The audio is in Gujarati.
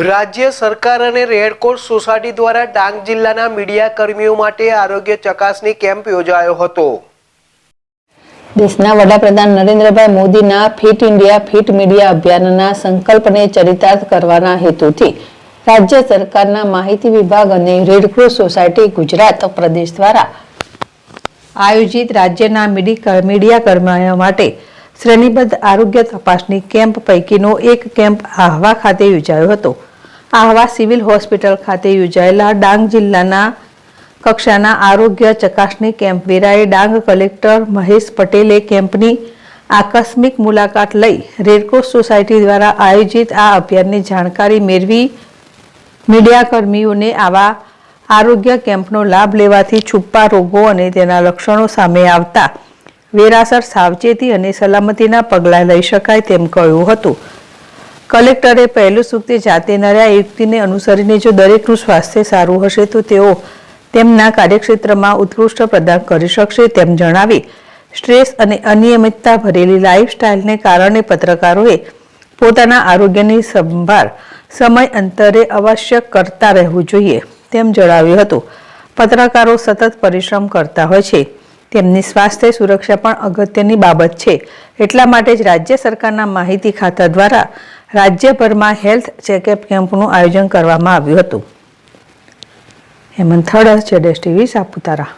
રાજ્ય સરકાર અને રેડક્રોસ સોસાયટી દ્વારા ડાંગ જિલ્લાના મીડિયા કર્મીઓ માટે આરોગ્ય ચકાસણી કેમ્પ યોજાયો હતો। દેશના વડાપ્રધાન નરેન્દ્રભાઈ મોદીના ફિટ ઇન્ડિયા ફિટ મીડિયા અભિયાનના સંકલ્પને ચરિતાર્થ કરવાના હેતુથી રાજ્ય સરકારના માહિતી વિભાગ અને રેડક્રોસ સોસાયટી ગુજરાત પ્રદેશ દ્વારા આયોજિત રાજ્યના મીડિયા કર્મીઓ માટે શ્રેણીબદ્ધ આરોગ્ય તપાસણી કેમ્પ પૈકીનો એક કેમ્પ આહવા ખાતે યોજાયો હતો। આહવા સિવિલ હોસ્પિટલ ખાતે યોજાયેલા ડાંગ જિલ્લાના કક્ષાના આરોગ્ય ચકાસણી કેમ્પ વેરાએ ડાંગ કલેક્ટર મહેશ પટેલે કેમ્પની આકસ્મિક મુલાકાત લઈ રેડક્રોસ સોસાયટી દ્વારા આયોજિત આ અભિયાનની જાણકારી મેળવી મીડિયા કર્મીઓને આવા આરોગ્ય કેમ્પનો લાભ લેવાથી છુપા રોગો અને તેના લક્ષણો સામે આવતા વેરાસર સાવચેતી અને સલામતીના પગલાં લઈ શકાય તેમ કહ્યું હતું। કલેક્ટરે પહેલું સૂક્તિ જાતે નર્યા યુક્તિને અનુસરીને જો દરેકનું સ્વાસ્થ્ય સારું હશે તો તેઓ તેમના કાર્યક્ષેત્રમાં ઉત્કૃષ્ટ પ્રદાન કરી શકશે તેમ જણાવી સ્ટ્રેસ અને અનિયમિતતા ભરેલી લાઇફસ્ટાઇલને કારણે પત્રકારોએ પોતાના આરોગ્યની સંભાળ સમય અંતરે અવશ્ય કરતા રહેવું જોઈએ તેમ જણાવ્યું હતું। પત્રકારો સતત પરિશ્રમ કરતા હોય છે, તેમની સ્વાસ્થ્ય સુરક્ષા પણ અગત્યની બાબત છે, એટલા માટે જ રાજ્ય સરકારના માહિતી ખાતા દ્વારા રાજ્યભરમાં હેલ્થ ચેકઅપ કેમ્પનું આયોજન કરવામાં આવ્યું હતું। હેમંત થડસ, ZSTV, સાપુતારા।